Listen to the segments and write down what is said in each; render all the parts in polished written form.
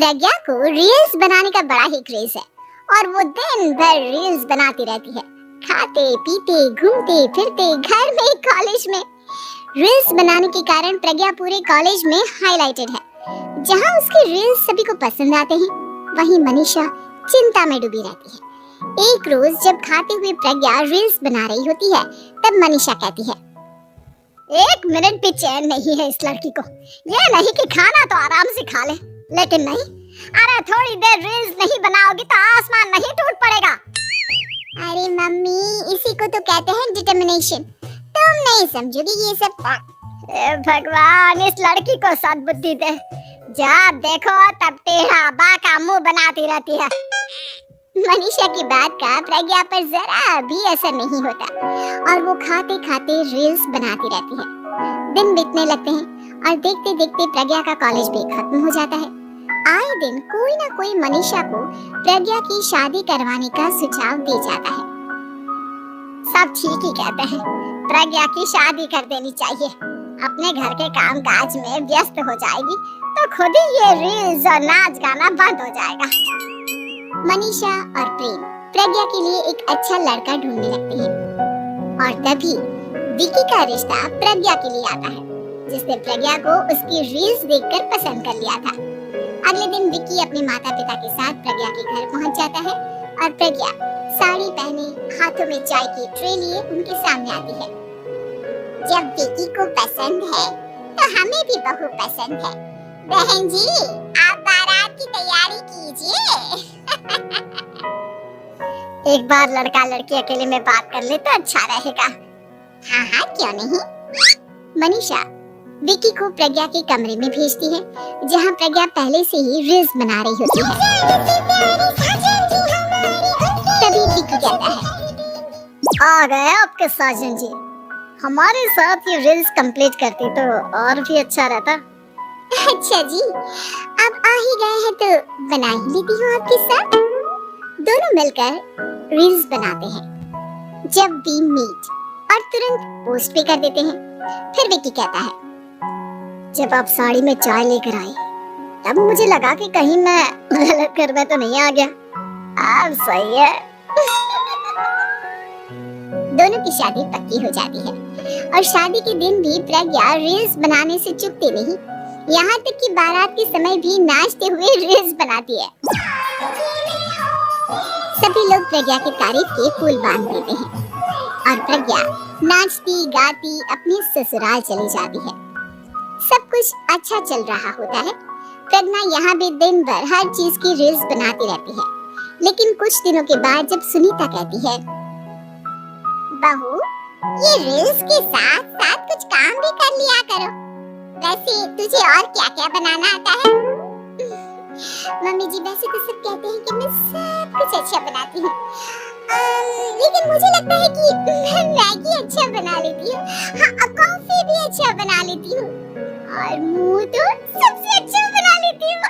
प्रज्ञा को रील्स बनाने का बड़ा ही क्रेज है और वो दिन भर रील्स बनाती रहती है। खाते पीते घूमते फिरते घर में कॉलेज में रील्स बनाने के कारण प्रज्ञा पूरे कॉलेज में हाईलाइटेड है। जहां उसके रील्स सभी को पसंद आते हैं, वहीं मनीषा चिंता में डूबी रहती है। एक रोज जब खाते हुए प्रज्ञा रील्स बना रही होती है, तब मनीषा कहती है, एक मिनट भी चैन नहीं है इस लड़की को। ये नहीं कि खाना तो आराम से खा ले, लेकिन नहीं, अरे थोड़ी देर रील्स नहीं बनाओगी तो आसमान नहीं टूट पड़ेगा। अरे मम्मी, इसी को तो कहते हैं डिटर्मिनेशन। तुम नहीं समझोगी ये सब। भगवान, इस लड़की को सद्बुद्धि दे। जब देखो तब टेढ़ा बाका मुंह बनाती रहती है। मनीषा की बात का प्रज्ञा पर जरा भी असर नहीं होता और वो खाते खाते रील्स बनाती रहती है। दिन बीतने लगते हैं और देखते देखते प्रज्ञा का कॉलेज भी खत्म हो जाता है। आए दिन कोई ना कोई मनीषा को प्रज्ञा की शादी करवाने का सुझाव दे जाता है। सब ठीक ही कहते हैं, प्रज्ञा की शादी कर देनी चाहिए। अपने घर के काम काज में व्यस्त हो जाएगी तो खुद ही ये रील्स और नाच गाना बंद हो जाएगा। मनीषा और प्रेम प्रज्ञा के लिए एक अच्छा लड़का ढूंढने लगते हैं और तभी विकी का रिश्ता प्रज्ञा के लिए आता है, जिसने प्रज्ञा को उसकी रील्स देखकर पसंद कर लिया था। अगले दिन विकी अपने माता पिता के साथ प्रज्ञा के घर पहुंच जाता है और प्रज्ञा साड़ी पहने हाथों में चाय की ट्रे लिए उनके सामने आती है। जब विकी को पसंद है तो हमें भी बहू पसंद है। बहन जी, आप बारात की तैयारी कीजिए। एक बार लड़का लड़की अकेले में बात कर ले तो अच्छा रहेगा। हाँ हाँ, क्यों नहीं। मनीषा विकी को प्रज्ञा के कमरे में भेजती है, जहाँ प्रज्ञा पहले से ही रील्स बना रही होती है। तभी विकी कहता है, आ गए आपके साजन जी। हमारे साथ ये रील्स कंप्लीट करती तो और भी अच्छा रहता। अच्छा जी, अब आ ही गए हैं तो बना ही लेती हूँ आपके साथ। दोनों मिलकर रील्स बनाते हैं। जब वी मीट और तुरंत पोस्ट भी कर देते हैं। फिर विकी कहता है, जब आप साड़ी में चाय लेकर आई तब मुझे लगा कि कहीं मैं गलत करने तो नहीं आ गया। अब सही है। दोनों की शादी पक्की हो जाती है और शादी के दिन भी प्रज्ञा रील्स बनाने से चूकती नहीं। यहाँ तक कि बारात के समय भी नाचते हुए रील्स बनाती है। सभी लोग प्रज्ञा की तारीफ के पुल बांध देते हैं और प्रज्ञा नाचती गाती अपने ससुराल चली जाती है। सब कुछ अच्छा चल रहा होता है। प्रज्ञा यहाँ भी दिन भर हर चीज की रील्स बनाती रहती है। लेकिन कुछ दिनों के बाद जब सुनीता कहती है, बहू, ये रील्स के साथ साथ कुछ काम भी कर लिया करो। वैसे तुझे और क्या क्या बनाना आता है? मम्मी जी, वैसे तो सब कहते हैं कि मैं सब कुछ अच्छा बनाती हूँ, लेकिन मुझे लगता है कि मैं मैगी अच्छा बना लेती हूँ। हाँ, कॉफी भी अच्छा बना लेती हूँ और मुंह तो सबसे अच्छा बना लेती हूँ।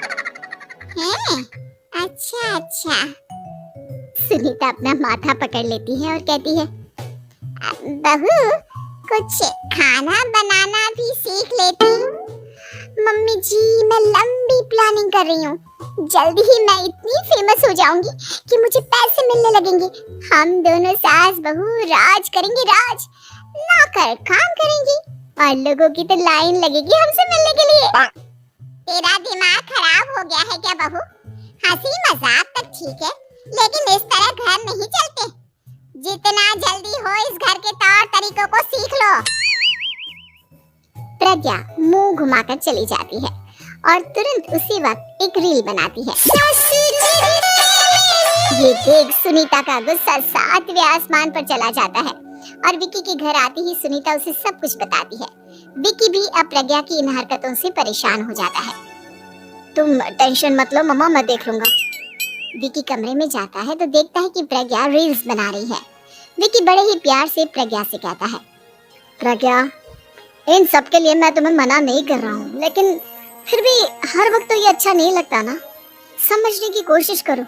हैं? अच्छा अच्छा। सुनीता अपना माथा पकड़ लेती है और कहती है, बहू, कुछ खाना बनाना भी सीख लेती। मम्मी जी, मैं लंबी प्लानिंग कर रही हूँ। जल्दी ही मैं इतनी फेमस हो जाऊंगी कि मुझे पैसे मिलने लगेंगे। हम दोनों सास बहू राज करेंगे, राज। नौकर काम करेंगे और लोगों की तो लाइन लगेगी हमसे मिलने के लिए। तेरा दिमाग खराब हो गया है क्या बहू? हंसी मजाक तक ठीक है, लेकिन इस तरह घर नहीं चलते। जितना जल्दी हो इस घर के तौर तरीकों को सीख लो। प्रज्ञा मुंह घुमाकर चली जाती है और तुरंत उसी वक्त एक रील बनाती है। ये देख सुनीता का गुस्सा 7वें आसमान पर चला जाता है और विकी के घर आते ही सुनीता उसे सब कुछ बताती है। विकी भी अब प्रज्ञा की इन हरकतों से परेशान हो जाता है। तुम टेंशन मत लो मम्मा, मैं देख लूंगा। विकी कमरे में जाता है तो देखता है कि प्रज्ञा रील्स बना रही है। विकी बड़े ही प्यार से प्रज्ञा से कहता है, प्रज्ञा, इन सब के लिए मैं तुम्हें मना नहीं कर रहा हूँ, लेकिन फिर भी हर वक्त तो ये अच्छा नहीं लगता ना। समझने की कोशिश करो,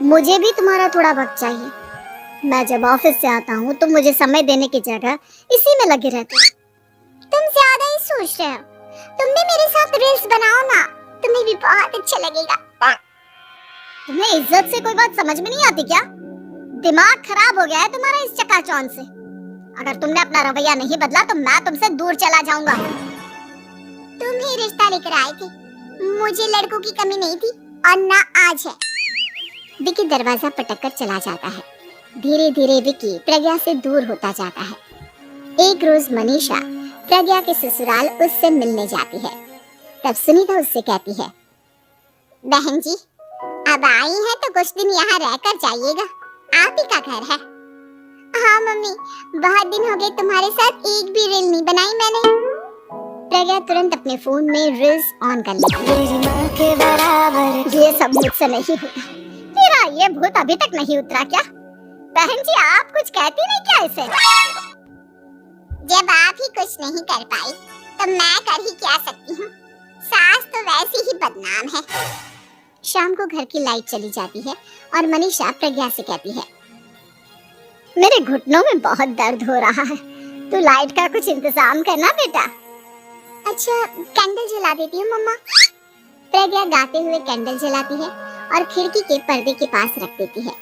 मुझे भी तुम्हारा थोड़ा वक्त चाहिए। मैं जब ऑफिस से आता हूँ तो मुझे समय देने की जगह इसी में लगे रहते हो। तुम ज्यादा ही सोच रहे हो। तुम भी मेरे साथ रील्स बनाओ ना। तुम्हें भी बहुत अच्छा लगेगा। तुम्हें इज्जत से कोई बात समझ में नहीं आती क्या? दिमाग खराब हो गया है तुम्हारा इस चकाचौंध से। अगर तुमने अपना रवैया नहीं बदला तो मैं तुमसे दूर चला जाऊंगा। तुम ही रिश्ता लेकर आए थे, मुझे लड़कों की कमी नहीं थी और ना आज है। विकी दरवाजा पटक कर चला जाता है। धीरे धीरे विकी प्रज्ञा से दूर होता जाता है। एक रोज मनीषा प्रज्ञा के ससुराल उससे मिलने जाती है। तब सुनीता उससे कहती है, बहन जी अब आई है तो कुछ दिन यहाँ रहकर जाइएगा, आप ही का घर है। हाँ मम्मी, बहुत दिन हो गए तुम्हारे साथ एक भी रील नहीं बनाई मैंने। प्रज्ञा तुरंत अपने फोन में रील्स ऑन कर लेती है। ये सब मुझसे नहीं होता। तेरा ये भूत अभी तक नहीं उतरा क्या? बहन जी आप कुछ कहती नहीं क्या इसे? जब आप ही कुछ नहीं कर पाई तो मैं कर ही क्या सकती हूँ? सास तो वैसे ही बदनाम है। शाम को घर की लाइट चली जाती है और मनीषा प्रज्ञा से कहती है, मेरे घुटनों में बहुत दर्द हो रहा है, तू लाइट का कुछ इंतजाम करना बेटा। अच्छा कैंडल जला देती हूँ मम्मा। प्रज्ञा गाते हुए कैंडल जलाती है और खिड़की के पर्दे के पास रख देती है।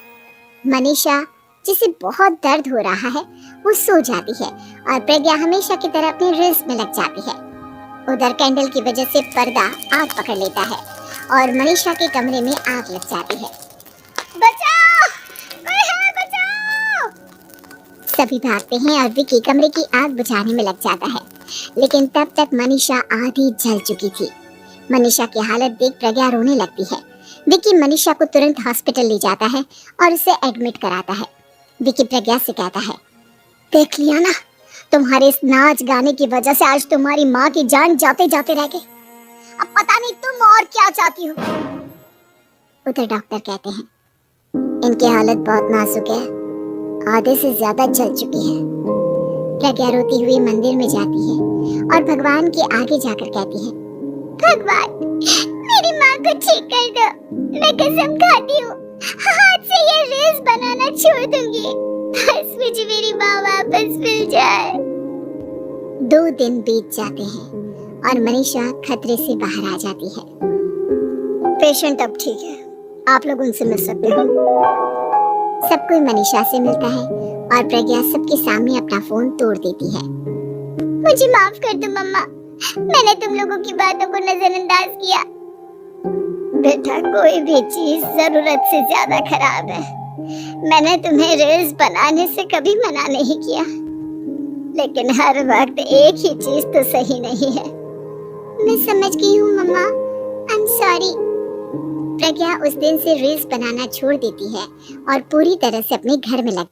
मनीषा जिसे बहुत दर्द हो रहा है वो सो जाती है और प्रज्ञा हमेशा की तरह अपनी रील्स में लग जाती है। उधर कैंडल की वजह से पर्दा आग पकड़ लेता है और मनीषा के कमरे में आग लग जाती है। बचाओ! कोई है, बचाओ! सभी भागते हैं और विकी कमरे की आग बुझाने में लग जाता है, लेकिन तब तक मनीषा आधी जल चुकी थी। मनीषा की हालत देख प्रज्ञा रोने लगती है। विकी मनीषा को तुरंत हॉस्पिटल ले जाता है और उसे एडमिट कराता है। विकी प्रज्ञा से कहता है, देख लिया ना, तुम्हारे इस नाच गाने की वजह से आज तुम्हारी माँ की जान जाते जाते रह गई। अब पता नहीं तुम और क्या चाहती हो। उधर डॉक्टर कहते हैं, इनकी हालत बहुत नाजुक है, आधे से ज्यादा जल चुकी है। प्रज्ञा रोती हुई मंदिर में जाती है और भगवान के आगे जाकर कहती है, भगवान मेरी माँ को ठीक कर दो, मैं कसम खाती हूँ हाथ से ये रील्स बनाना छोड़ दूंगी, बस मुझे मेरी माँ वापस मिल जाए। 2 दिन बीत जाते हैं और मनीषा खतरे से बाहर आ जाती है। पेशेंट अब ठीक है, आप लोग उनसे मिल सकते हो। सब कोई मनीषा से मिलता है और प्रज्ञा सबके सामने अपना फोन तोड़ देती है। मुझे माफ कर दो मम्मा, मैंने तुम लोगों की बातों को नजरअंदाज किया। बेटा कोई भी चीज जरूरत से ज्यादा खराब है। मैंने तुम्हें रील्स बनाने से कभी मना नहीं किया, लेकिन हर वक्त एक ही चीज तो सही नहीं है। मैं समझ गई हूँ मम्मा, आई एम सॉरी। प्रज्ञा उस दिन से रील्स बनाना छोड़ देती है और पूरी तरह से अपने घर में लग